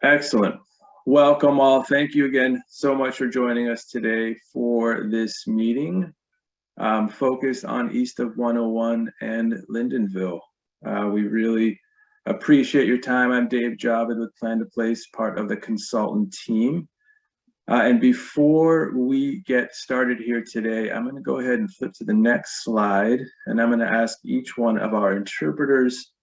Excellent. Welcome all. Thank you again so much for joining us today for this meeting focused on East of 101 and Lindenville. We really appreciate your time. I'm Dave Javed with Plan to Place, part of the consultant team. And before we get started here today, I'm going to go ahead and flip to the next slide, and I'm going to ask each one of our interpreters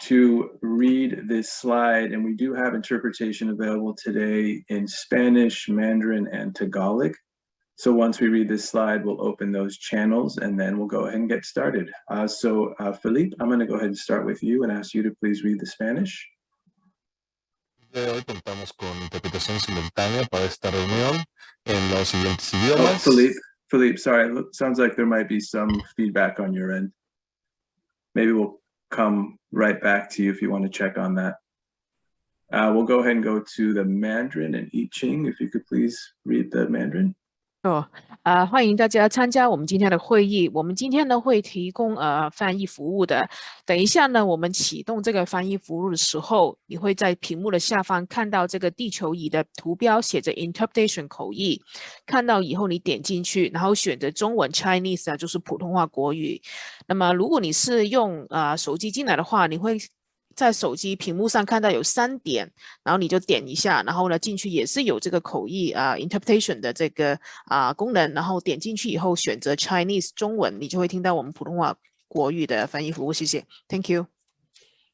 to read this slide. And we do have interpretation available today in Spanish, Mandarin, and Tagalog. So once we read this slide, we'll open those channels and then we'll go ahead and get started. Felipe, I'm going to go ahead and start with you and ask you to please read the Spanish. Hoy contamos con interpretación simultánea para esta reunión en los siguientes idiomas. Felipe, sorry, sounds like there might be some feedback on your end. Maybe we'll come right back to you if you want to check on that. We'll go ahead and go to the Mandarin, and I Ching, if you could please read the Mandarin. 欢迎大家参加我们今天的会议。我们今天呢会提供翻译服务的。等一下呢，我们启动这个翻译服务的时候，你会在屏幕的下方看到这个地球仪的图标，写着 Interpretation 口译。看到以后，你点进去，然后选择中文 Chinese 就是普通话国语。那么如果你是用手机进来的话，你会在手机屏幕上看到有3点，然后你就点一下，然后呢进去也是有这个口译interpretation 的这个功能，然后点进去以后选择 Chinese 中文，你就会听到我们普通话国语的翻译服务。谢谢 ，Thank you.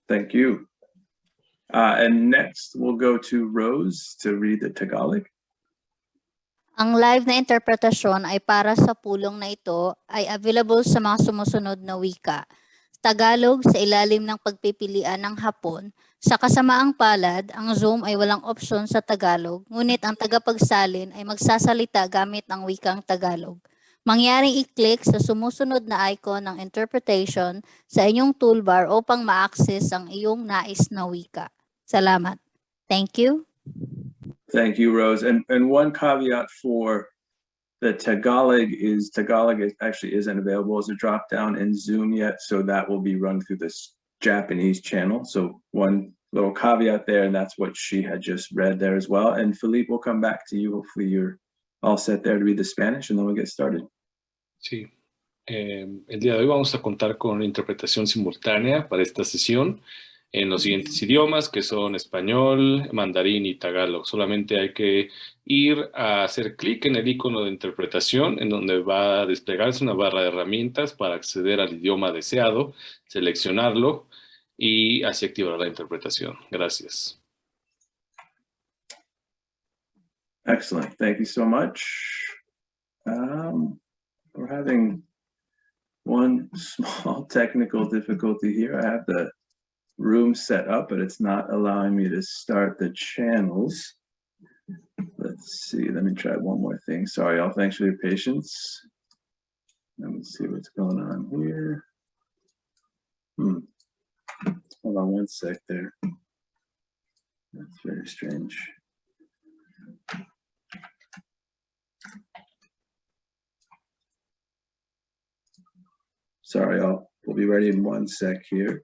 Thank you. And next we'll go to Rose to read the Tagalog. Ang live na interpretasyon ay para sa pulong na ito ay available sa mga sumusunod na wika. Tagalog sa ilalim ng pagpipilian ng Hapon. Sa kasamaang palad, ang Zoom ay walang opsyon sa Tagalog, ngunit ang tagapagsalin ay magsasalita gamit ang wikang Tagalog. Mangyaring i-click sa sumusunod na icon ng interpretation sa inyong toolbar upang ma-access ang iyong nais na wika. Salamat. Thank you. Thank you, Rose. And one caveat for the Tagalog actually isn't available as a drop-down in Zoom yet, so that will be run through this Japanese channel. So one little caveat there, and that's what she had just read there as well. And Felipe, we'll come back to you. Hopefully you're all set there to read the Spanish, and then we'll get started. Sí. El día de hoy vamos a contar con interpretación simultánea para esta sesión en los siguientes idiomas, que son español, mandarín y tagalog. Solamente hay que ir a hacer clic en el icono de interpretación, en donde va a desplegarse una barra de herramientas para acceder al idioma deseado, seleccionarlo y así activar la interpretación. Gracias. Excellent. Thank you so much. We're having one small technical difficulty here. I have the room set up, but it's not allowing me to start the channels. Let's see, let me try one more thing. Sorry, all, thanks for your patience. Let me see what's going on here. Hold on one sec there. That's very strange. Sorry, all, we'll be ready in one sec here.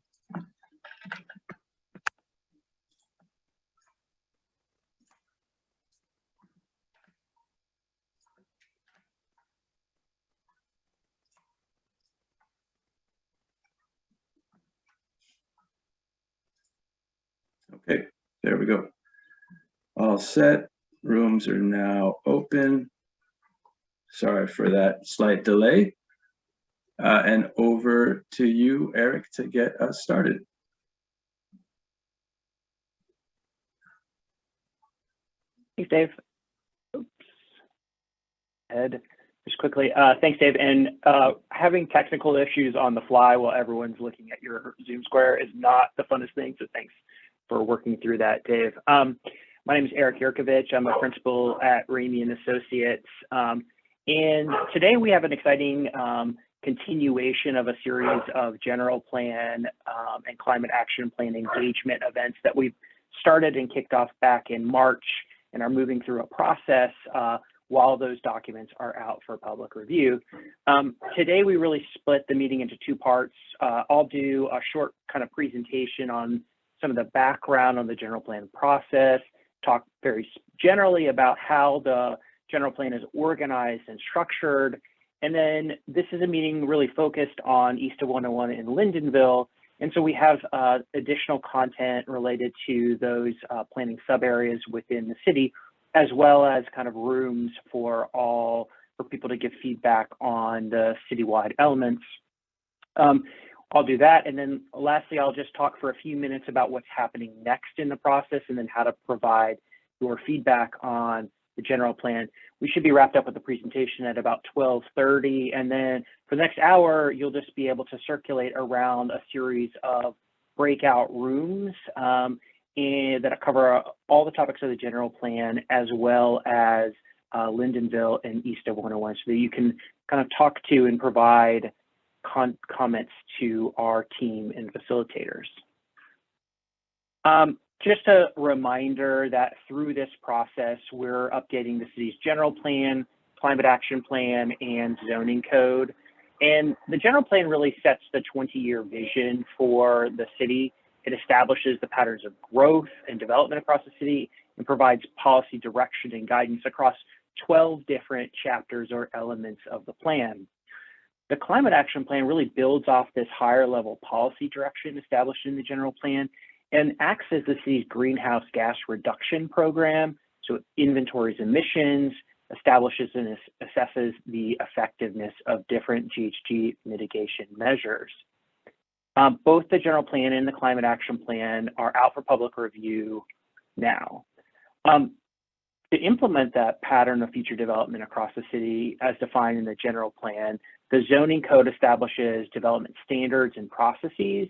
Okay, there we go. All set. Rooms are now open. Sorry for that slight delay. And over to you, Eric, to get us started. Thanks, Dave. Oops. Ed, just quickly. Thanks, Dave. And having technical issues on the fly while everyone's looking at your Zoom square is not the funnest thing, so thanks for working through that, Dave. My name is Eric Yurkovich. I'm a principal at Ramey & Associates. And today we have an exciting continuation of a series of general plan and climate action plan engagement events that we've started and kicked off back in March and are moving through a process while those documents are out for public review. Today we really split the meeting into two parts. I'll do a short kind of presentation on some of the background on the general plan process, talk very generally about how the general plan is organized and structured. And then this is a meeting really focused on East of 101 in Lindenville. And so we have additional content related to those planning sub areas within the city, as well as kind of rooms for people to give feedback on the citywide elements. I'll do that. And then lastly, I'll just talk for a few minutes about what's happening next in the process and then how to provide your feedback on the general plan. We should be wrapped up with the presentation at about 12:30. And then for the next hour, you'll just be able to circulate around a series of breakout rooms that cover all the topics of the general plan, as well as Lindenville and East of 101, so that you can kind of talk to and provide comments to our team and facilitators. Just a reminder that through this process, we're updating the city's general plan, climate action plan, and zoning code. And the general plan really sets the 20-year vision for the city. It establishes the patterns of growth and development across the city and provides policy direction and guidance across 12 different chapters or elements of the plan. The climate action plan really builds off this higher level policy direction established in the general plan and acts as the city's greenhouse gas reduction program. So it inventories emissions, establishes and assesses the effectiveness of different GHG mitigation measures. Both the general plan and the climate action plan are out for public review now. To implement that pattern of future development across the city as defined in the general plan, the zoning code establishes development standards and processes.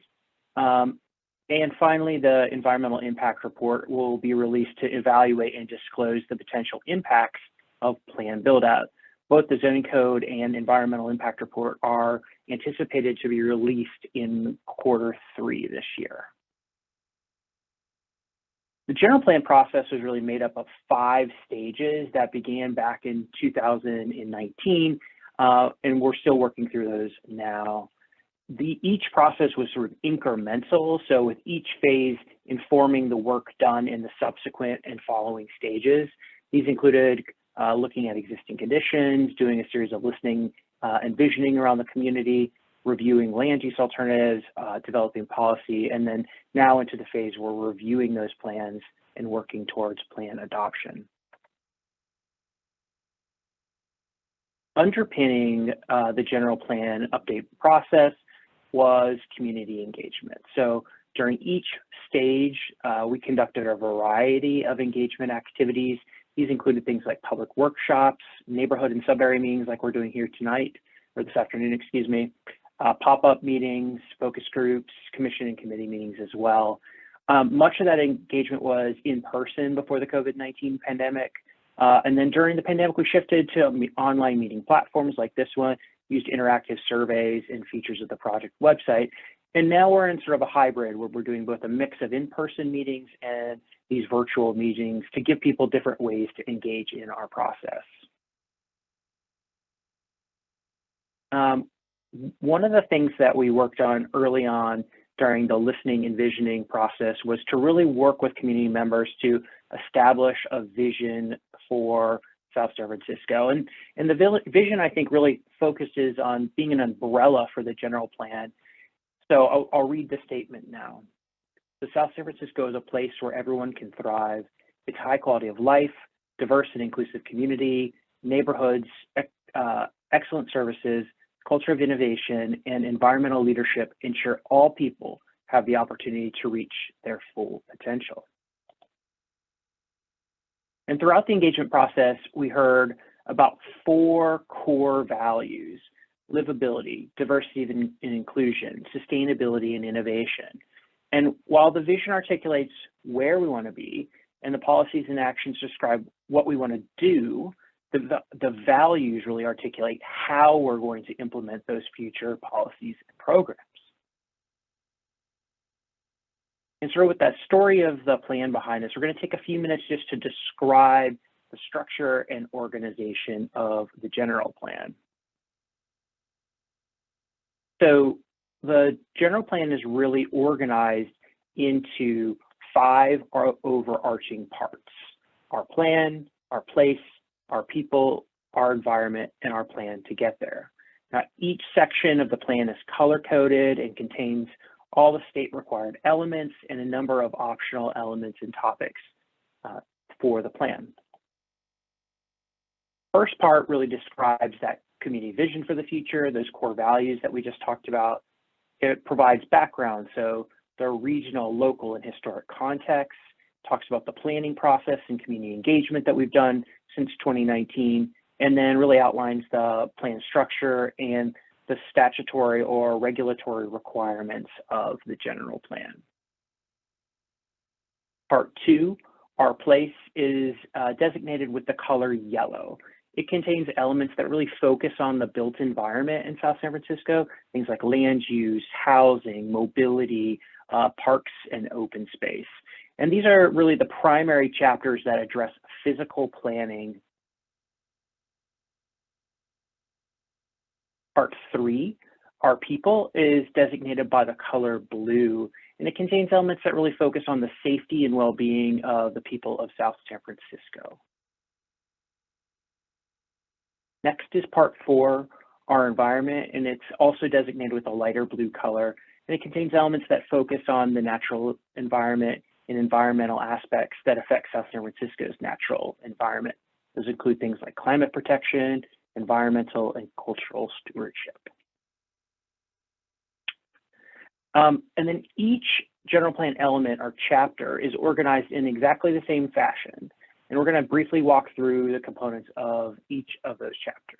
And finally, the environmental impact report will be released to evaluate and disclose the potential impacts of plan build-out. Both the zoning code and environmental impact report are anticipated to be released in Q3 this year. The general plan process was really made up of 5 stages that began back in 2019, and we're still working through those now. Each process was sort of incremental, so with each phase informing the work done in the subsequent and following stages. These included looking at existing conditions, doing a series of listening and visioning around the community, reviewing land use alternatives, developing policy, and then now into the phase where we're reviewing those plans and working towards plan adoption. Underpinning the general plan update process was community engagement. So during each stage, we conducted a variety of engagement activities. These included things like public workshops, neighborhood and sub-area meetings like we're doing here tonight, or this afternoon, excuse me, pop-up meetings, focus groups, commission and committee meetings as well. Much of that engagement was in person before the COVID-19 pandemic. And then during the pandemic, we shifted to online meeting platforms like this one, used interactive surveys and features of the project website. And now we're in sort of a hybrid where we're doing both a mix of in-person meetings and these virtual meetings to give people different ways to engage in our process. One of the things that we worked on early on during the listening and visioning process was to really work with community members to establish a vision for South San Francisco. And the vision, I think, really focuses on being an umbrella for the general plan. So I'll read the statement now. The South San Francisco is a place where everyone can thrive. It's high quality of life, diverse and inclusive community, neighborhoods, excellent services, culture of innovation, and environmental leadership ensure all people have the opportunity to reach their full potential. And throughout the engagement process, we heard about 4 core values: livability, diversity and inclusion, sustainability, and innovation. And while the vision articulates where we want to be and the policies and actions describe what we want to do, the values really articulate how we're going to implement those future policies and programs. And sort of with that story of the plan behind us, we're going to take a few minutes just to describe the structure and organization of the general plan. So the general plan is really organized into 5 overarching parts: our plan, our place, our people, our environment, and our plan to get there. Now, each section of the plan is color-coded and contains all the state-required elements and a number of optional elements and topics for the plan. First part really describes that community vision for the future, those core values that we just talked about. It provides background, so the regional, local, and historic context, talks about the planning process and community engagement that we've done since 2019, and then really outlines the plan structure and the statutory or regulatory requirements of the general plan. Part 2, our place, is designated with the color yellow. It contains elements that really focus on the built environment in South San Francisco, things like land use, housing, mobility, parks, and open space. And these are really the primary chapters that address physical planning. Part 3, our people, is designated by the color blue, and it contains elements that really focus on the safety and well-being of the people of South San Francisco. Next is part 4, our environment, and it's also designated with a lighter blue color, and it contains elements that focus on the natural environment and environmental aspects that affect South San Francisco's natural environment. Those include things like climate protection, environmental, and cultural stewardship. And then each general plan element or chapter is organized in exactly the same fashion. And we're going to briefly walk through the components of each of those chapters.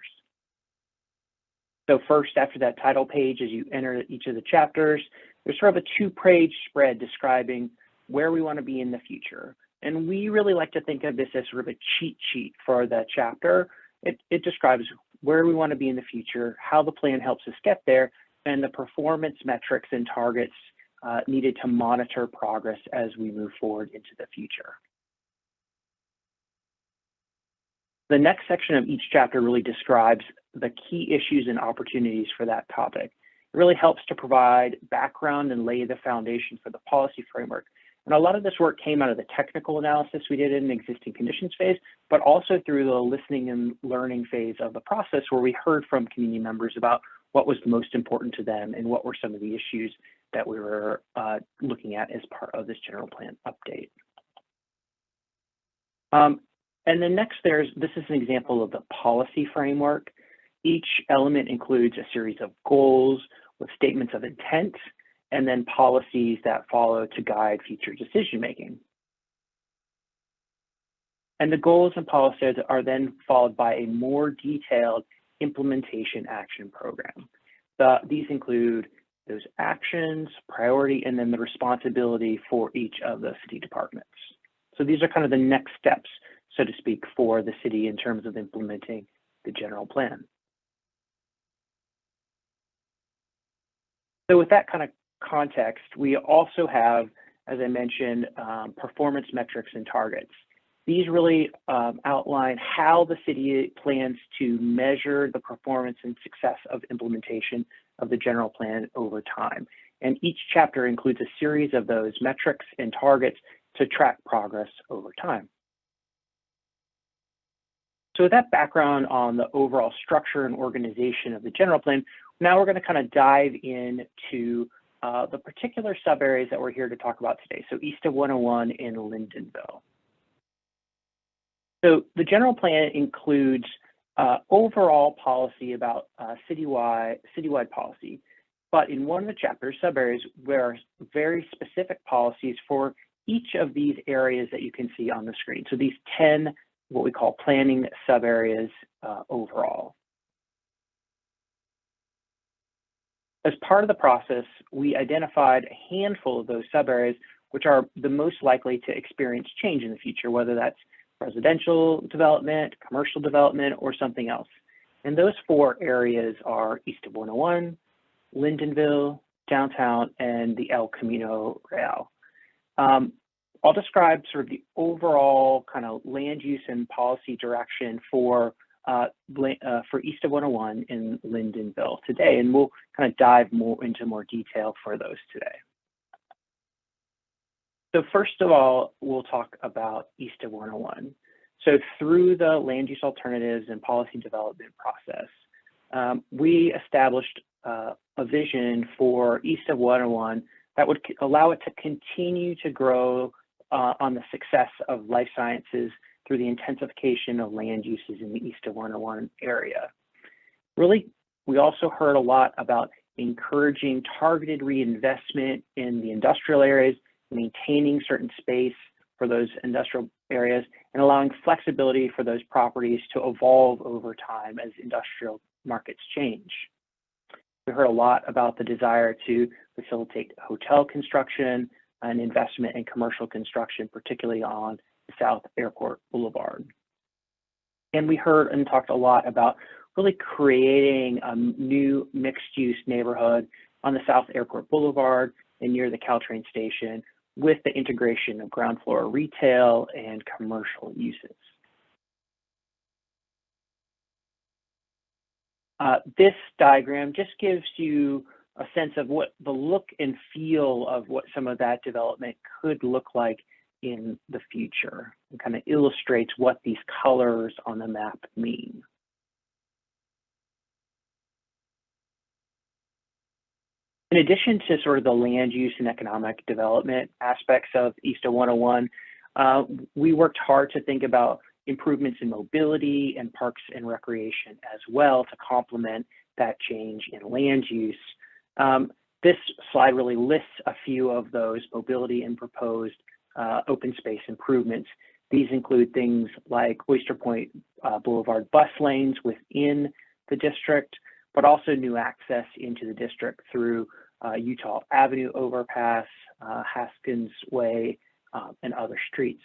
So first, after that title page, as you enter each of the chapters, there's sort of a 2-page spread describing where we want to be in the future. And we really like to think of this as sort of a cheat sheet for the chapter. It describes where we want to be in the future, how the plan helps us get there, and the performance metrics and targets needed to monitor progress as we move forward into the future. The next section of each chapter really describes the key issues and opportunities for that topic. It really helps to provide background and lay the foundation for the policy framework. And a lot of this work came out of the technical analysis we did in the existing conditions phase, but also through the listening and learning phase of the process, where we heard from community members about what was most important to them and what were some of the issues that we were looking at as part of this general plan update. And then next, this is an example of the policy framework. Each element includes a series of goals with statements of intent, and then policies that follow to guide future decision-making. And the goals and policies are then followed by a more detailed implementation action program. These include those actions, priority, and then the responsibility for each of the city departments. So these are kind of the next steps, so to speak, for the city in terms of implementing the general plan. So with that kind of context, we also have, as I mentioned, performance metrics and targets. These really outline how the city plans to measure the performance and success of implementation of the general plan over time. And each chapter includes a series of those metrics and targets to track progress over time. So with that background on the overall structure and organization of the general plan, now we're going to kind of dive into the particular sub-areas that we're here to talk about today. So east of 101 in Lindenville. So the general plan includes overall policy about citywide policy, but in one of the chapters, sub-areas, there are very specific policies for each of these areas that you can see on the screen. So these 10, what we call planning sub-areas overall. As part of the process, we identified a handful of those sub-areas which are the most likely to experience change in the future, whether that's residential development, commercial development, or something else. And those 4 areas are east of 101, Lindenville, downtown, and the El Camino Real. I'll describe sort of the overall kind of land use and policy direction for east of 101 in Lindenville today, and we'll kind of dive more into more detail for those today. So first of all, we'll talk about East of 101. So through the land use alternatives and policy development process, we established a vision for East of 101 that would allow it to continue to grow on the success of life sciences through the intensification of land uses in the East of 101 area. Really, we also heard a lot about encouraging targeted reinvestment in the industrial areas, maintaining certain space for those industrial areas, and allowing flexibility for those properties to evolve over time as industrial markets change. We heard a lot about the desire to facilitate hotel construction and investment in commercial construction, particularly on South Airport Boulevard. And we heard and talked a lot about really creating a new mixed-use neighborhood on the South Airport Boulevard and near the Caltrain station with the integration of ground floor retail and commercial uses. This diagram just gives you a sense of what the look and feel of what some of that development could look like in the future, and kind of illustrates what these colors on the map mean. In addition to sort of the land use and economic development aspects of East of 101, we worked hard to think about improvements in mobility and parks and recreation as well to complement that change in land use. This slide really lists a few of those mobility and proposed open space improvements. These include things like Oyster Point Boulevard bus lanes within the district, but also new access into the district through Utah Avenue overpass, Haskins Way, and other streets.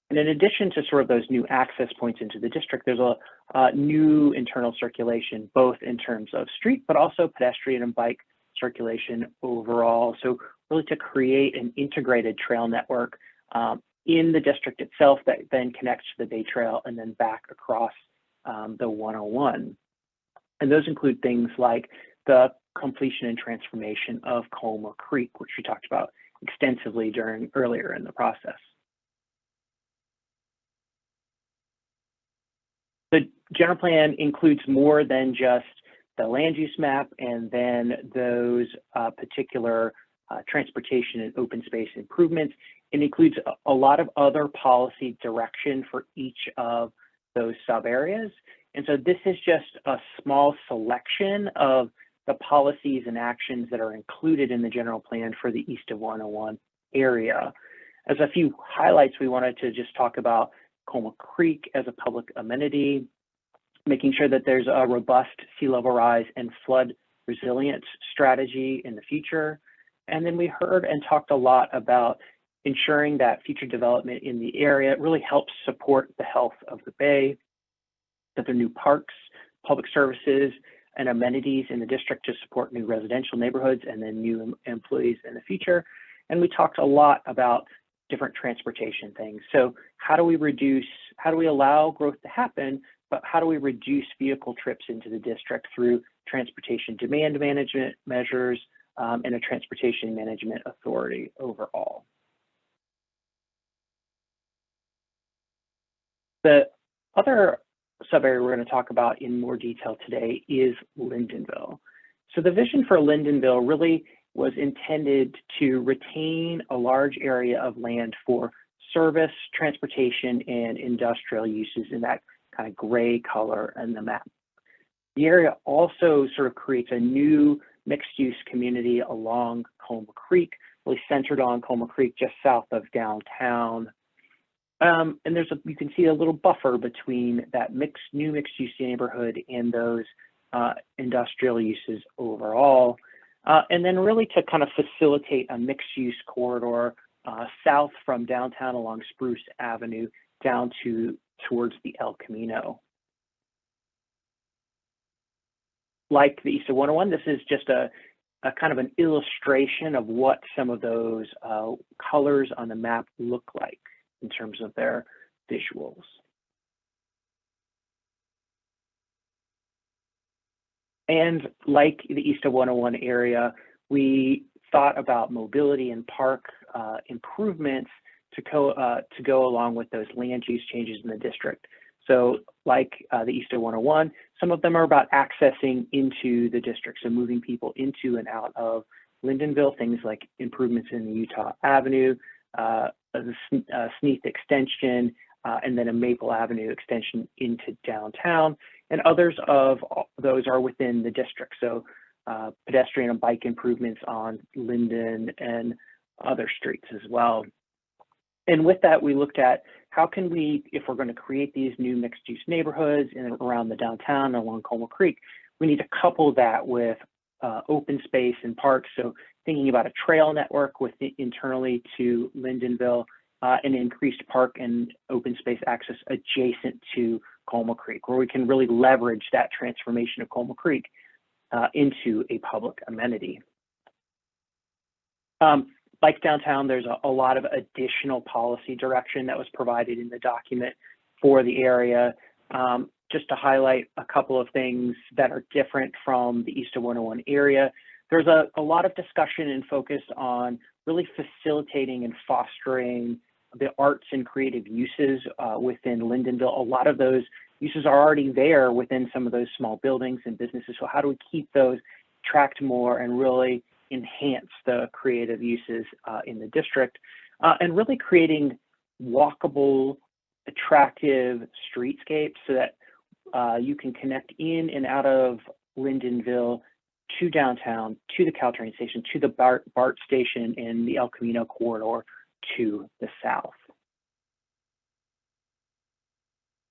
And in addition to sort of those new access points into the district, there's a new internal circulation, both in terms of street, but also pedestrian and bike circulation overall. So really to create an integrated trail network in the district itself that then connects to the Bay Trail and then back across the 101. And those include things like the completion and transformation of Colma Creek, which we talked about extensively earlier in the process. The general plan includes more than just the land use map and then those particular transportation and open space improvements. It includes a lot of other policy direction for each of those sub areas. And so this is just a small selection of the policies and actions that are included in the general plan for the East of 101 area. As a few highlights, we wanted to just talk about Colma Creek as a public amenity, making sure that there's a robust sea level rise and flood resilience strategy in the future. And then we heard and talked a lot about ensuring that future development in the area really helps support the health of the Bay, that there are new parks, public services, and amenities in the district to support new residential neighborhoods and then new employees in the future. And we talked a lot about different transportation things. So how do we allow growth to happen, but how do we reduce vehicle trips into the district through transportation demand management measures and a transportation management authority overall? The other sub-area we're going to talk about in more detail today is Lindenville. So the vision for Lindenville really was intended to retain a large area of land for service, transportation, and industrial uses in that kind of gray color in the map. The area also sort of creates a new mixed-use community along Colma Creek, really centered on Colma Creek, just south of downtown. And you can see a little buffer between that new mixed-use neighborhood and those industrial uses overall. And then really to kind of facilitate a mixed-use corridor south from downtown along Spruce Avenue down towards the El Camino. Like the East of 101, this is just a kind of an illustration of what some of those colors on the map look like in terms of their visuals. And like the East of 101 area, we thought about mobility and park improvements to go along with those land use changes in the district. So like the East of 101, some of them are about accessing into the district, so moving people into and out of Lindenville, things like improvements in the Utah Avenue, the Sneath extension, and then a Maple Avenue extension into downtown. And others of those are within the district. So pedestrian and bike improvements on Linden and other streets as well. And with that, we looked at how can we, if we're going to create these new mixed-use neighborhoods in and around the downtown along Como Creek, we need to couple that with open space and parks. So thinking about a trail network internally to Lindenville and increased park and open space access adjacent to Como Creek, where we can really leverage that transformation of Como Creek into a public amenity. Like downtown, there's a lot of additional policy direction that was provided in the document for the area. Just to highlight a couple of things that are different from the East of 101 area, there's a lot of discussion and focus on really facilitating and fostering the arts and creative uses within Lindenville. A lot of those uses are already there within some of those small buildings and businesses. So how do we keep those, attract more, and really enhance the creative uses in the district, and really creating walkable, attractive streetscapes so that you can connect in and out of Lindenville to downtown, to the Caltrain station, to the BART station in the El Camino corridor to the south.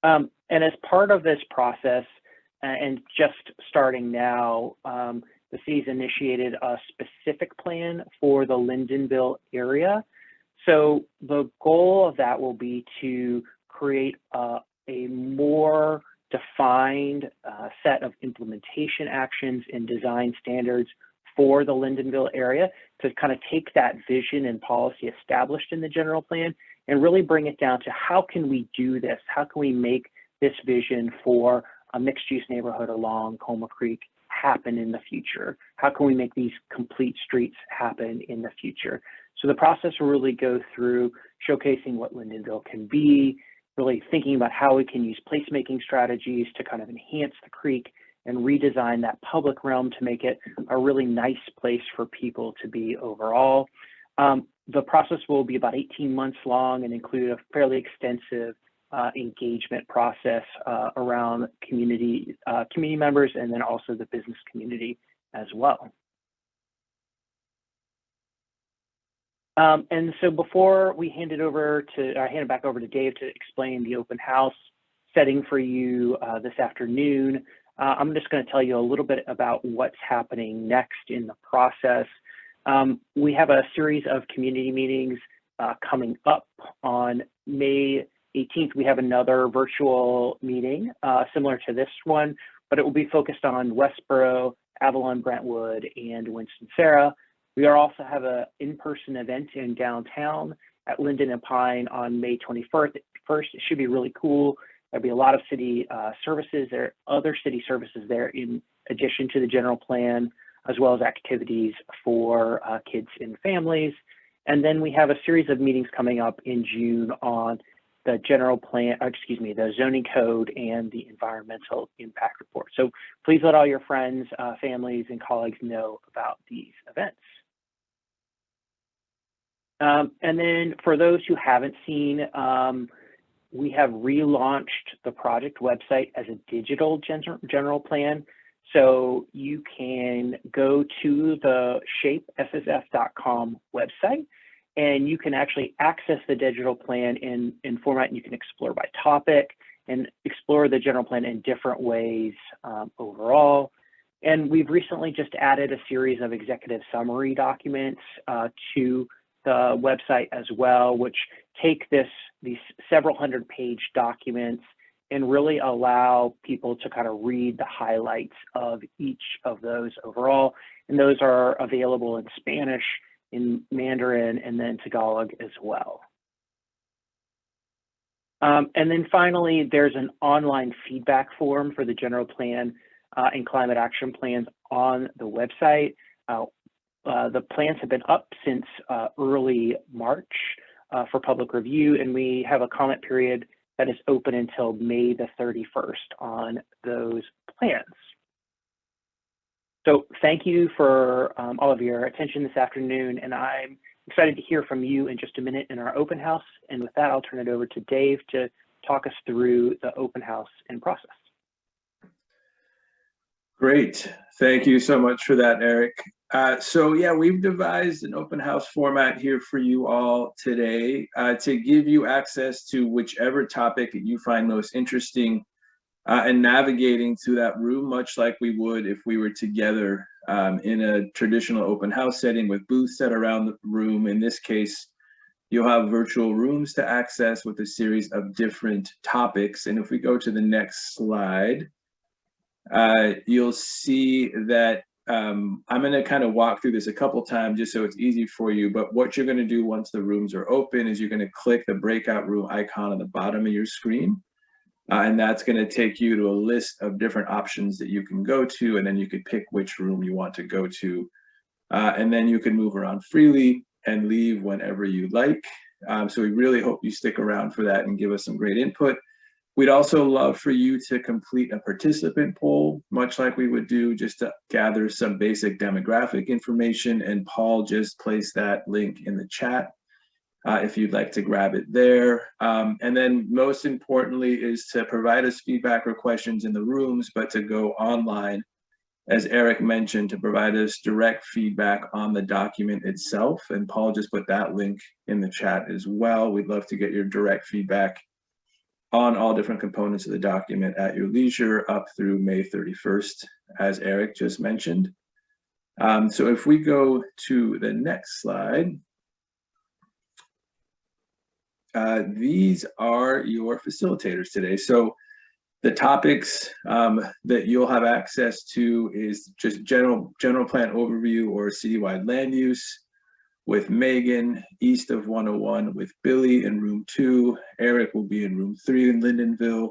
And as part of this process, and just starting now, the city's initiated a specific plan for the Lindenville area. So the goal of that will be to create a more defined set of implementation actions and design standards for the Lindenville area to kind of take that vision and policy established in the general plan and really bring it down to how can we do this? How can we make this vision for a mixed-use neighborhood along Como Creek happen in the future? How can we make these complete streets happen in the future? So the process will really go through showcasing what Lindenville can be, really thinking about how we can use placemaking strategies to kind of enhance the creek and redesign that public realm to make it a really nice place for people to be overall. The process will be about 18 months long and include a fairly extensive engagement process around community members and then also the business community as well. And so before we hand it back over to Dave to explain the open house setting for you this afternoon, I'm just going to tell you a little bit about what's happening next in the process. We have a series of community meetings coming up on May 18th. We have another virtual meeting similar to this one, but it will be focused on Westboro, Avalon, Brentwood, and Winston-Salem. We also have an in-person event in downtown at Linden and Pine on May 21st. It should be really cool. There'll be a lot of city services there, other city services there in addition to the general plan, as well as activities for kids and families. And then we have a series of meetings coming up in June on the general plan, the zoning code and the environmental impact report. So please let all your friends, families, and colleagues know about these events. And then for those who haven't seen, we have relaunched the project website as a digital general plan. So you can go to the shapesssf.com website and you can actually access the digital plan in format. You can explore by topic and explore the general plan in different ways overall. And we've recently just added a series of executive summary documents to the website as well, which take these several hundred-page documents and really allow people to kind of read the highlights of each of those overall. And those are available in Spanish, in Mandarin, and then Tagalog as well. And then finally, there's an online feedback form for the general plan and climate action plans on the website. The plans have been up since early March for public review, and we have a comment period that is open until May the 31st on those plans. So thank you for all of your attention this afternoon, and I'm excited to hear from you in just a minute in our open house. And with that, I'll turn it over to Dave to talk us through the open house and process. Great. Thank you so much for that, Eric. So yeah, we've devised an open house format here for you all today to give you access to whichever topic you find most interesting and navigating to that room, much like we would if we were together in a traditional open house setting with booths set around the room. In this case, you'll have virtual rooms to access with a series of different topics. And if we go to the next slide, you'll see that I'm going to kind of walk through this a couple times just so it's easy for you. But what you're going to do once the rooms are open is you're going to click the breakout room icon on the bottom of your screen. And that's going to take you to a list of different options that you can go to. And then you could pick which room you want to go to. And then you can move around freely and leave whenever you like. So we really hope you stick around for that and give us some great input. We'd also love for you to complete a participant poll, much like we would do, just to gather some basic demographic information. And Paul just placed that link in the chat if you'd like to grab it there. And then most importantly is to provide us feedback or questions in the rooms, but to go online, as Eric mentioned, to provide us direct feedback on the document itself. And Paul just put that link in the chat as well. We'd love to get your direct feedback on all different components of the document at your leisure up through May 31st, as Eric just mentioned. So if we go to the next slide, these are your facilitators today. So the topics that you'll have access to is just general plan overview or citywide land use with Megan, east of 101 with Billy in room 2. Eric will be in room 3 in Lindenville.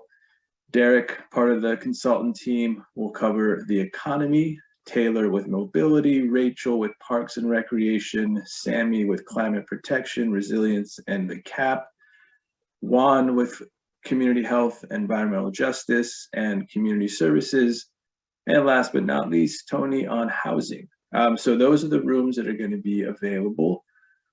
Derek, part of the consultant team, will cover the economy. Taylor with mobility, Rachel with parks and recreation, Sammy with climate protection, resilience, and the CAP. Juan with community health, environmental justice, and community services. And last but not least, Tony on housing. So those are the rooms that are going to be available.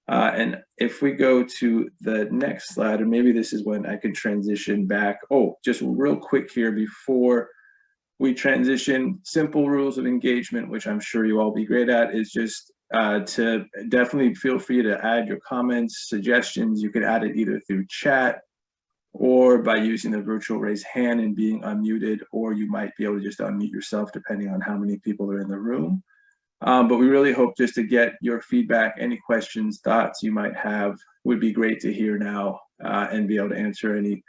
And if we go to the next slide, or maybe this is when I can transition back. Oh, just real quick here before we transition, simple rules of engagement, which I'm sure you all be great at, is just to definitely feel free to add your comments, suggestions. You could add it either through chat or by using the virtual raise hand and being unmuted, or you might be able to just unmute yourself depending on how many people are in the room. But we really hope just to get your feedback, any questions, thoughts you might have would be great to hear now and be able to answer any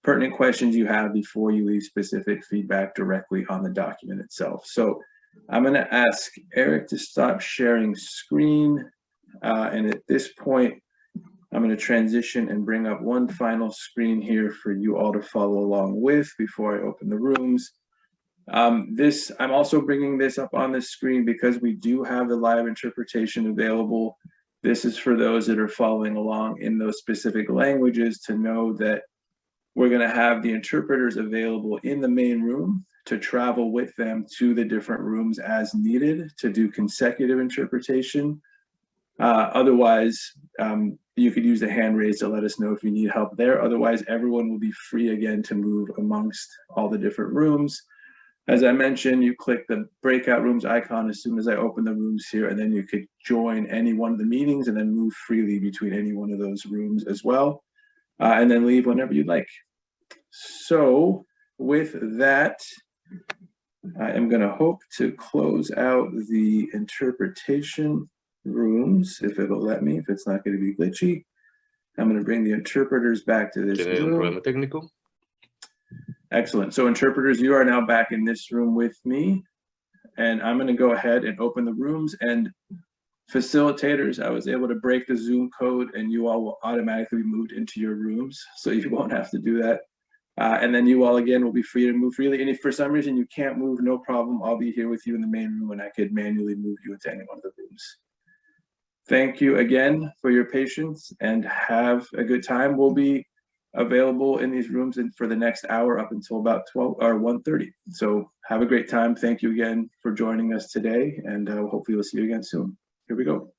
pertinent questions you have before you leave specific feedback directly on the document itself. So I'm going to ask Eric to stop sharing screen. And at this point, I'm going to transition and bring up one final screen here for you all to follow along with before I open the rooms. I'm also bringing this up on the screen because we do have the live interpretation available. This is for those that are following along in those specific languages to know that we're going to have the interpreters available in the main room to travel with them to the different rooms as needed to do consecutive interpretation. Otherwise, you could use the hand raise to let us know if you need help there. Otherwise, everyone will be free again to move amongst all the different rooms. As I mentioned, you click the breakout rooms icon as soon as I open the rooms here, and then you could join any one of the meetings and then move freely between any one of those rooms as well, and then leave whenever you'd like. So with that, I am going to hope to close out the interpretation rooms, if it'll let me, if it's not going to be glitchy. I'm going to bring the interpreters back to this room. Excellent. So interpreters, you are now back in this room with me, and I'm going to go ahead and open the rooms. And facilitators, I was able to break the Zoom code, and you all will automatically be moved into your rooms, so you won't have to do that. And then you all, again, will be free to move freely. And if for some reason you can't move, no problem. I'll be here with you in the main room, and I could manually move you into any one of the rooms Thank you again for your patience and have a good time. We'll be available in these rooms for the next hour up until about 12 or 1:30. So have a great time. Thank you again for joining us today, and hopefully we'll see you again soon. Here we go.